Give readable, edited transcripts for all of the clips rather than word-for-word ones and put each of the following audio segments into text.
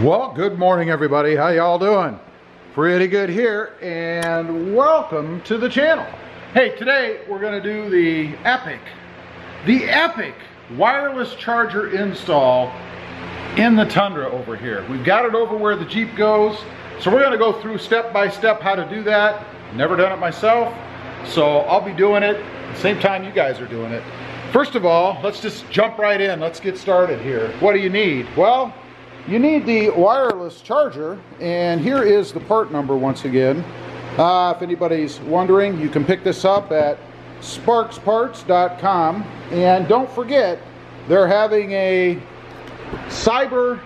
Well, good morning everybody. How y'all doing? Pretty good here, and welcome to the channel. Hey, today we're going to do the epic wireless charger install in the Tundra over here. We've got it over where the Jeep goes, so we're going to go through step by step how to do that. Never done it myself, so I'll be doing it at the same time you guys are doing it. First of all, let's just jump right in. Let's get started here. What do you need? Well, you need the wireless charger, and here is the part number once again. If anybody's wondering, you can pick this up at sparksparts.com, and don't forget they're having a Cyber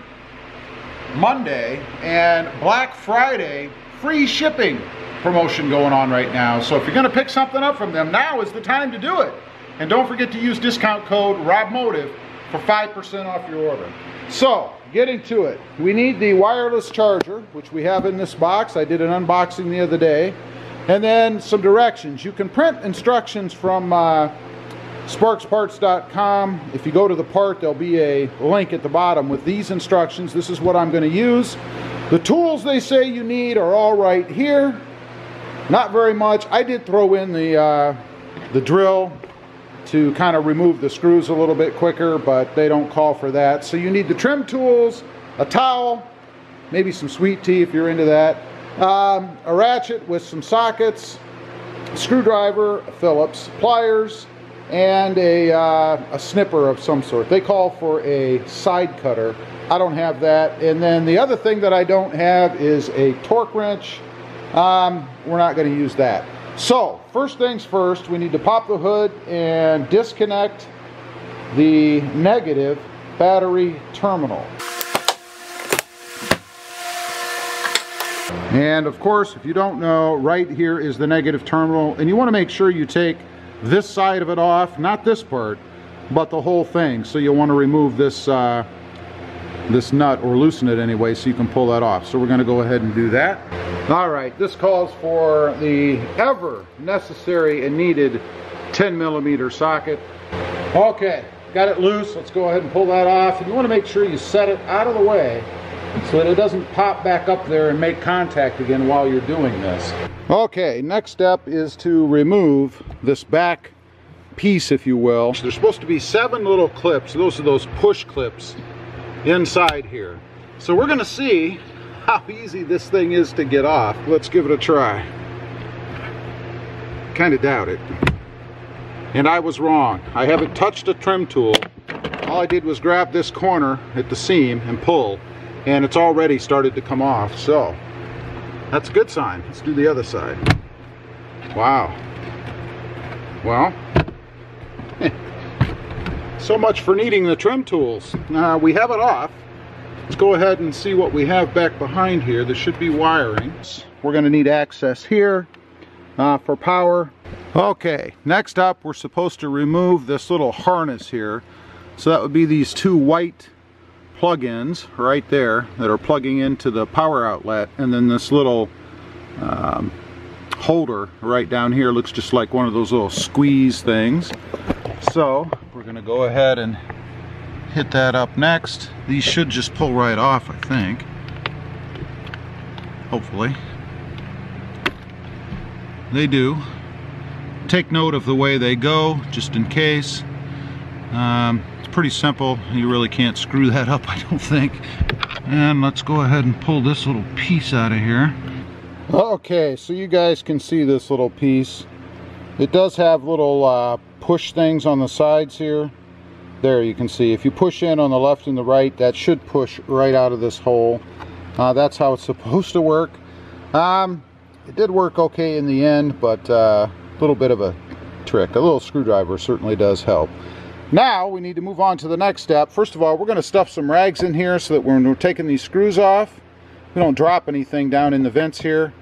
Monday and Black Friday free shipping promotion going on right now. So if you're going to pick something up from them, now is the time to do it. And don't forget to use discount code RobMotive for 5% off your order. So, getting to it, we need the wireless charger, which we have in this box. I did an unboxing the other day. And then some directions. You can print instructions from sparksparts.com. If you go to the part, there'll be a link at the bottom with these instructions. This is what I'm going to use. The tools they say you need are all right here. Not very much. I did throw in the drill to kind of remove the screws a little bit quicker, but they don't call for that. So you need the trim tools, a towel, maybe some sweet tea if you're into that, a ratchet with some sockets, a screwdriver, a Phillips, pliers, and a snipper of some sort. They call for a side cutter. I don't have that. And then the other thing that I don't have is a torque wrench. We're not going to use that. So, first things first, we need to pop the hood and disconnect the negative battery terminal. And of course, if you don't know, right here is the negative terminal, and you want to make sure you take this side of it off, not this part, but the whole thing. So you'll want to remove this this nut, or loosen it anyway, so you can pull that off. So we're going to go ahead and do that. Alright, this calls for the ever necessary and needed 10mm socket. Okay, got it loose. Let's go ahead and pull that off. And you want to make sure you set it out of the way so that it doesn't pop back up there and make contact again while you're doing this. Okay, next step is to remove this back piece, if you will. There's supposed to be 7 little clips. Those are those push clips inside here. So we're going to see how easy this thing is to get off. Let's give it a try. Kind of doubt it. And I was wrong. I haven't touched a trim tool. All I did was grab this corner at the seam and pull, and it's already started to come off. So that's a good sign. Let's do the other side. Wow. Well, so much for needing the trim tools. We have it off. Let's go ahead and see what we have back behind here. There should be wiring. We're going to need access here for power. Okay, next up we're supposed to remove this little harness here. So that would be these 2 white plug-ins right there that are plugging into the power outlet, and then this little holder right down here looks just like one of those little squeeze things. So we're going to go ahead and hit that up next. These should just pull right off, I think. Hopefully. They do. Take note of the way they go, just in case. It's pretty simple. You really can't screw that up, I don't think. And let's go ahead and pull this little piece out of here. Okay, so you guys can see this little piece. It does have little push things on the sides here. There you can see, if you push in on the left and the right, that should push right out of this hole. That's how it's supposed to work. It did work okay in the end, but a little bit of a trick. A little screwdriver certainly does help. Now we need to move on to the next step. First of all, we're going to stuff some rags in here so that when we're taking these screws off, we don't drop anything down in the vents here.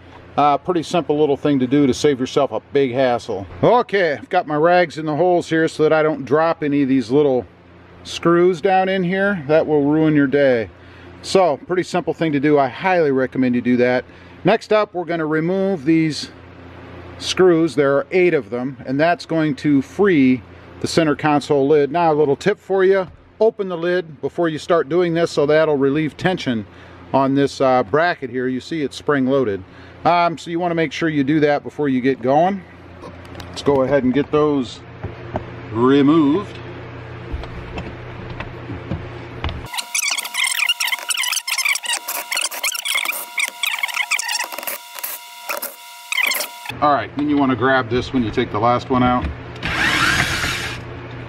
Pretty simple little thing to do to save yourself a big hassle. Okay, I've got my rags in the holes here so that I don't drop any of these little screws down in here. That will ruin your day. So, pretty simple thing to do. I highly recommend you do that. Next up, we're going to remove these screws. There are 8 of them, and that's going to free the center console lid. Now, a little tip for you. Open the lid before you start doing this, so that'll relieve tension on this bracket here. You see it's spring loaded. So you want to make sure you do that before you get going. Let's go ahead and get those removed. Alright, then you want to grab this when you take the last one out,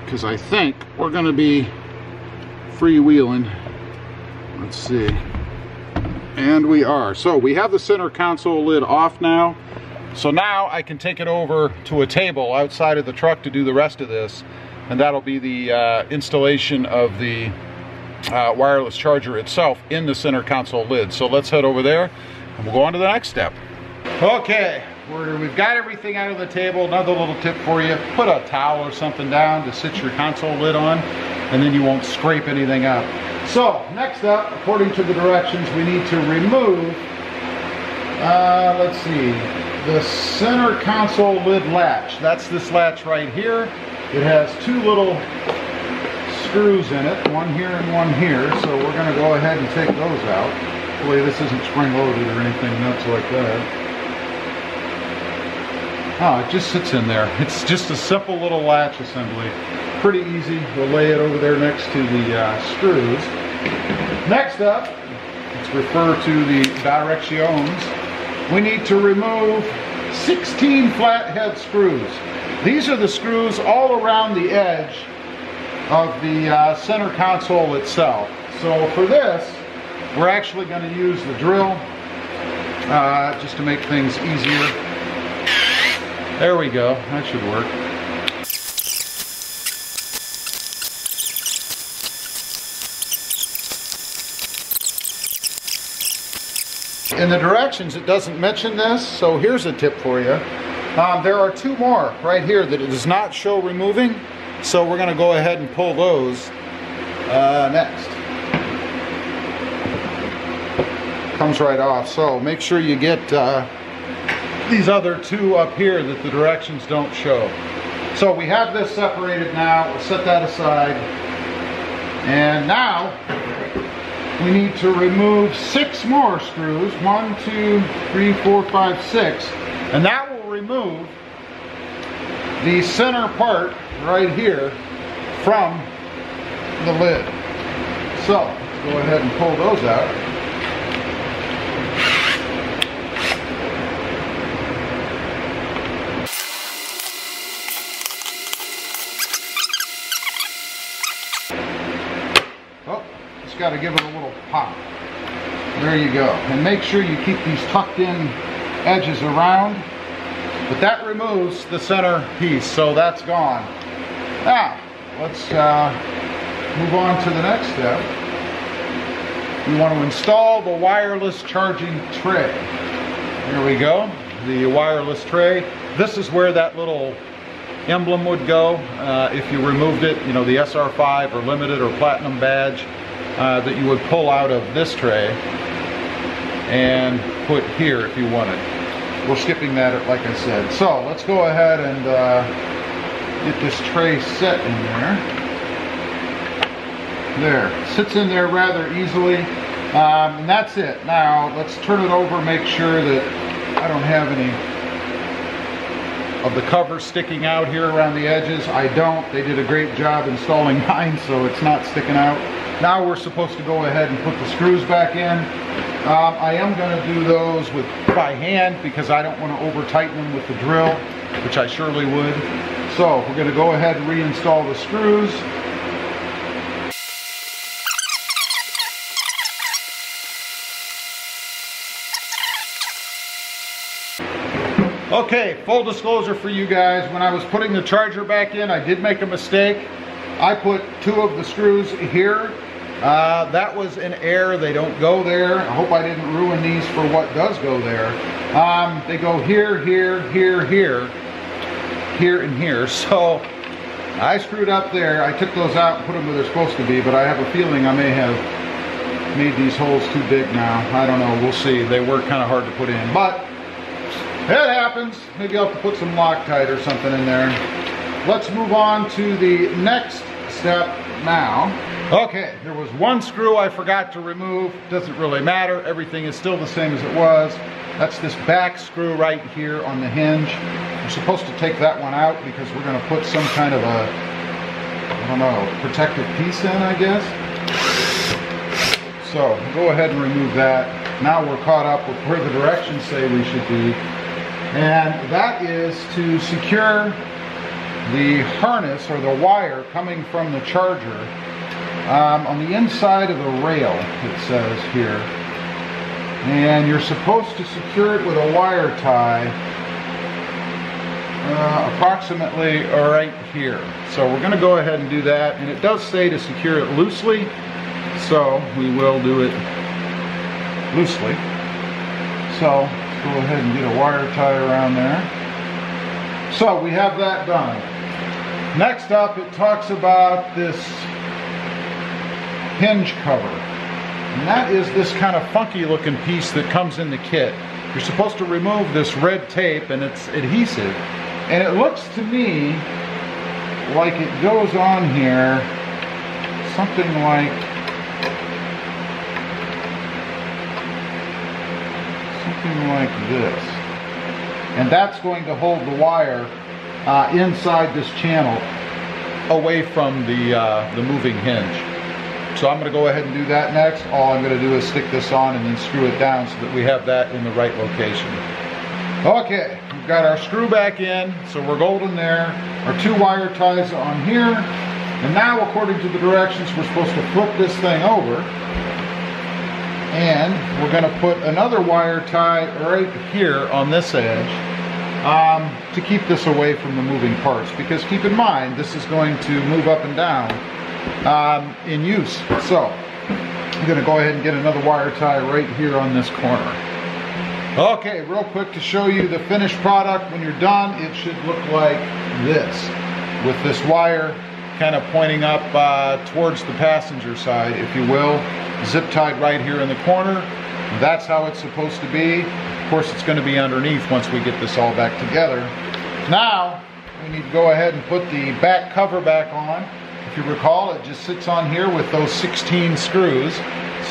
because I think we're going to be freewheeling. Let's see. And we are. So we have the center console lid off now. So now I can take it over to a table outside of the truck to do the rest of this. And that'll be the installation of the wireless charger itself in the center console lid. So let's head over there and we'll go on to the next step. Okay. We've got everything out of the table. Another little tip for you, put a towel or something down to sit your console lid on, and then you won't scrape anything up. So next up, according to the directions, we need to remove, let's see, the center console lid latch. That's this latch right here. It has two little screws in it, one here and one here, so we're going to go ahead and take those out. Hopefully this isn't spring loaded or anything nuts like that. Oh, it just sits in there. It's just a simple little latch assembly. Pretty easy. We'll lay it over there next to the screws. Next up, let's refer to the directions. We need to remove 16 flathead screws. These are the screws all around the edge of the center console itself. So for this, we're actually going to use the drill just to make things easier. There we go, that should work. In the directions it doesn't mention this, so here's a tip for you. There are two more right here that it does not show removing, so we're going to go ahead and pull those next. Comes right off, so make sure you get these other two up here that the directions don't show. So we have this separated now. We'll set that aside. And now we need to remove 6 more screws. 1, 2, 3, 4, 5, 6. And that will remove the center part right here from the lid. So let's go ahead and pull those out. Got to give it a little pop. There you go. And make sure you keep these tucked in edges around. But that removes the center piece, so that's gone. Now, let's move on to the next step. We want to install the wireless charging tray. Here we go. The wireless tray. This is where that little emblem would go if you removed it. You know, the SR5 or limited or platinum badge. That you would pull out of this tray and put here if you wanted. We're skipping that, like I said. So let's go ahead and get this tray set in there. There, sits in there rather easily, and that's it. Now let's turn it over, make sure that I don't have any of the cover sticking out here around the edges. I don't. They did a great job installing mine, so it's not sticking out. Now we're supposed to go ahead and put the screws back in. I am going to do those by hand because I don't want to over tighten them with the drill, which I surely would. So we're going to go ahead and reinstall the screws. Okay, full disclosure for you guys, when I was putting the charger back in, I did make a mistake. I put 2 of the screws here. That was in air, they don't go there. I hope I didn't ruin these for what does go there. They go here, here, here, here, here, and here. So I screwed up there. I took those out and put them where they're supposed to be, but I have a feeling I may have made these holes too big now. I don't know, we'll see. They were kind of hard to put in, but it happens. Maybe I'll have to put some Loctite or something in there. Let's move on to the next step now. Okay, there was one screw I forgot to remove. Doesn't really matter. Everything is still the same as it was. That's this back screw right here on the hinge. We're supposed to take that one out because we're going to put some kind of a, I don't know, protective piece in, I guess. So we'll go ahead and remove that. Now we're caught up with where the directions say we should be. And that is to secure the harness or the wire coming from the charger on the inside of the rail, it says here. And you're supposed to secure it with a wire tie approximately right here. So we're going to go ahead and do that. And it does say to secure it loosely, so we will do it loosely. So let's go ahead and get a wire tie around there. So we have that done. Next up, it talks about this hinge cover. And that is this kind of funky looking piece that comes in the kit. You're supposed to remove this red tape and it's adhesive. And it looks to me like it goes on here something like this. And that's going to hold the wire inside this channel away from the moving hinge. So I'm going to go ahead and do that next. All I'm going to do is stick this on and then screw it down so that we have that in the right location. Okay, we've got our screw back in, so we're golden there. Our two wire ties on here. And now, according to the directions, we're supposed to flip this thing over. And we're going to put another wire tie right here on this edge to keep this away from the moving parts. Because keep in mind, this is going to move up and down in use. So I'm going to go ahead and get another wire tie right here on this corner. Okay, real quick to show you the finished product. When you're done, it should look like this, with this wire kind of pointing up towards the passenger side, if you will, zip tied right here in the corner. That's how it's supposed to be. Of course, it's going to be underneath once we get this all back together. Now we need to go ahead and put the back cover back on. If you recall, it just sits on here with those 16 screws.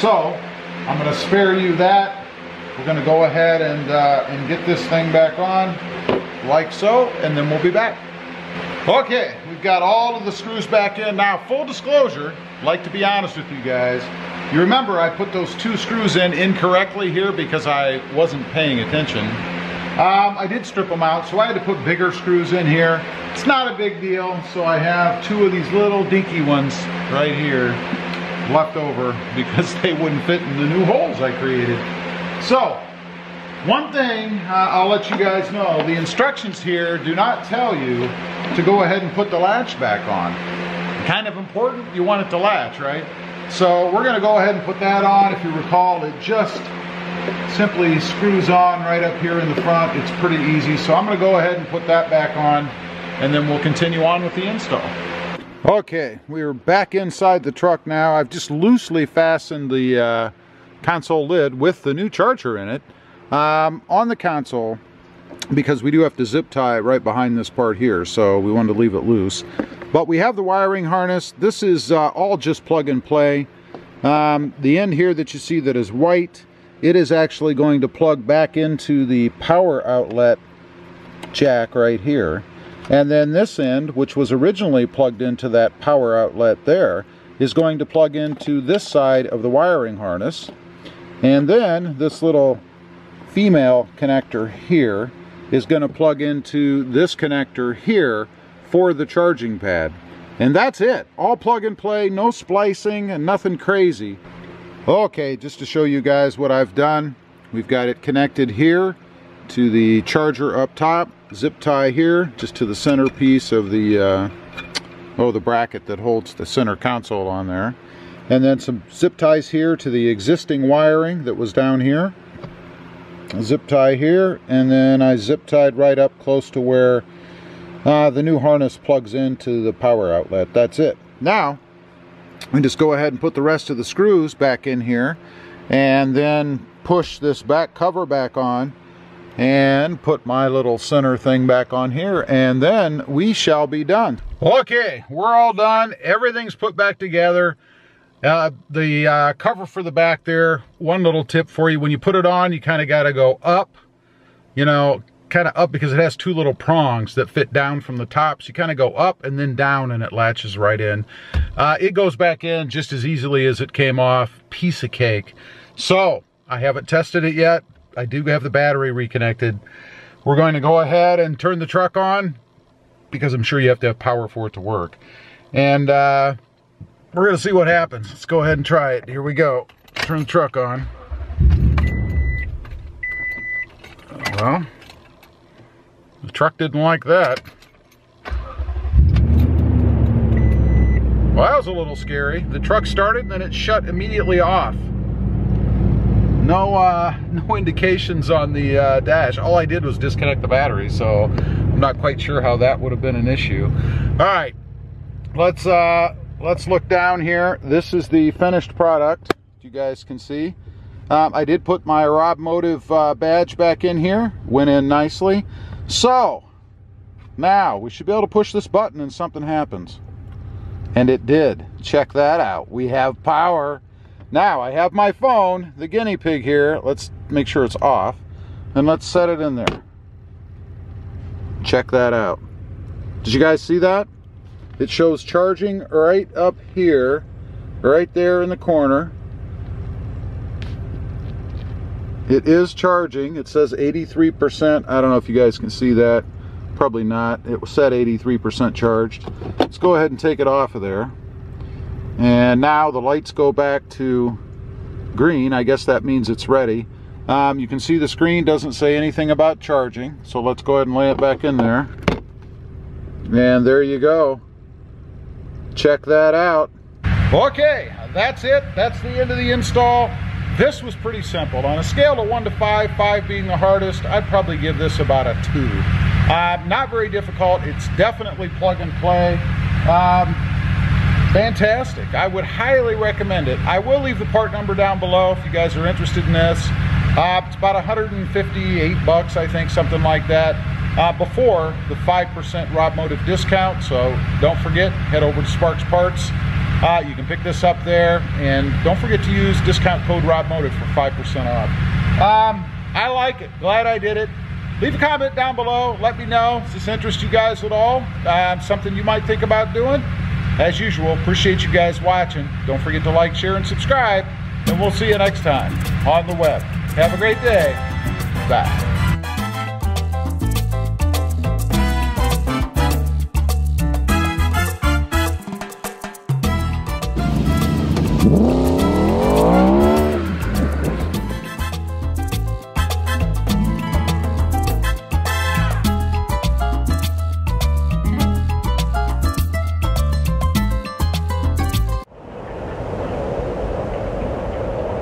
So I'm going to spare you that. We're going to go ahead and get this thing back on like so, and then we'll be back. Okay, we've got all of the screws back in. Now, full disclosure, I'd like to be honest with you guys. You remember I put those two screws in incorrectly here because I wasn't paying attention. I did strip them out, so I had to put bigger screws in here. It's not a big deal, so I have two of these little dinky ones right here left over because they wouldn't fit in the new holes I created. So, one thing I'll let you guys know, the instructions here do not tell you to go ahead and put the latch back on. Kind of important, you want it to latch, right? So we're going to go ahead and put that on. If you recall, it just simply screws on right up here in the front. It's pretty easy. So I'm going to go ahead and put that back on, and then we'll continue on with the install. Okay, we're back inside the truck now. I've just loosely fastened the console lid with the new charger in it on the console, because we do have to zip tie right behind this part here, so we wanted to leave it loose. But we have the wiring harness. This is all just plug and play. The end here that you see that is white, it is actually going to plug back into the power outlet jack right here. And then this end, which was originally plugged into that power outlet there, is going to plug into this side of the wiring harness. And then this little female connector here is going to plug into this connector here for the charging pad. And that's it. All plug and play, no splicing and nothing crazy. Okay, just to show you guys what I've done, we've got it connected here to the charger up top, zip tie here just to the center piece of the the bracket that holds the center console on there. And then some zip ties here to the existing wiring that was down here. A zip tie here, and then I zip tied right up close to where the new harness plugs into the power outlet. That's it. Now, we just go ahead and put the rest of the screws back in here, and then push this back cover back on, and put my little center thing back on here, and then we shall be done. Okay, we're all done. Everything's put back together. The cover for the back there, one little tip for you, when you put it on, you kind of got to go up, you know, kind of up, because it has two little prongs that fit down from the top. So you kind of go up and then down and it latches right in. It goes back in just as easily as it came off. Piece of cake. So I haven't tested it yet. I do have the battery reconnected. We're going to go ahead and turn the truck on, because I'm sure you have to have power for it to work. And we're going to see what happens. Let's go ahead and try it. Here we go. Turn the truck on. Well, the truck didn't like that. Well, that was a little scary. The truck started and then it shut immediately off. No indications on the dash. All I did was disconnect the battery, so I'm not quite sure how that would have been an issue. All right, let's look down here. This is the finished product, you guys can see. I did put my RobMotive badge back in here. Went in nicely. So now we should be able to push this button and something happens. And it did. Check that out. We have power. Now I have my phone, the guinea pig here. Let's make sure it's off. And let's set it in there. Check that out. Did you guys see that? It shows charging right up here, right there in the corner. It is charging. It says 83%. I don't know if you guys can see that. Probably not. It was set 83% charged. Let's go ahead and take it off of there. And now the lights go back to green. I guess that means it's ready. You can see the screen doesn't say anything about charging. So let's go ahead and lay it back in there. And there you go. Check that out. Okay, that's it. That's the end of the install. This was pretty simple. On a scale of 1 to 5, 5 being the hardest, I'd probably give this about a 2. Not very difficult. It's definitely plug and play. Fantastic. I would highly recommend it. I will leave the part number down below if you guys are interested in this. It's about 158 bucks, I think, something like that, before the 5% RobMotive discount. So don't forget, head over to Sparks Parts. You can pick this up there, and don't forget to use discount code RobMotive for 5% off. I like it. Glad I did it. Leave a comment down below. Let me know. Does this interest you guys at all? Something you might think about doing? As usual, appreciate you guys watching. Don't forget to like, share, and subscribe. And we'll see you next time on the web. Have a great day. Bye.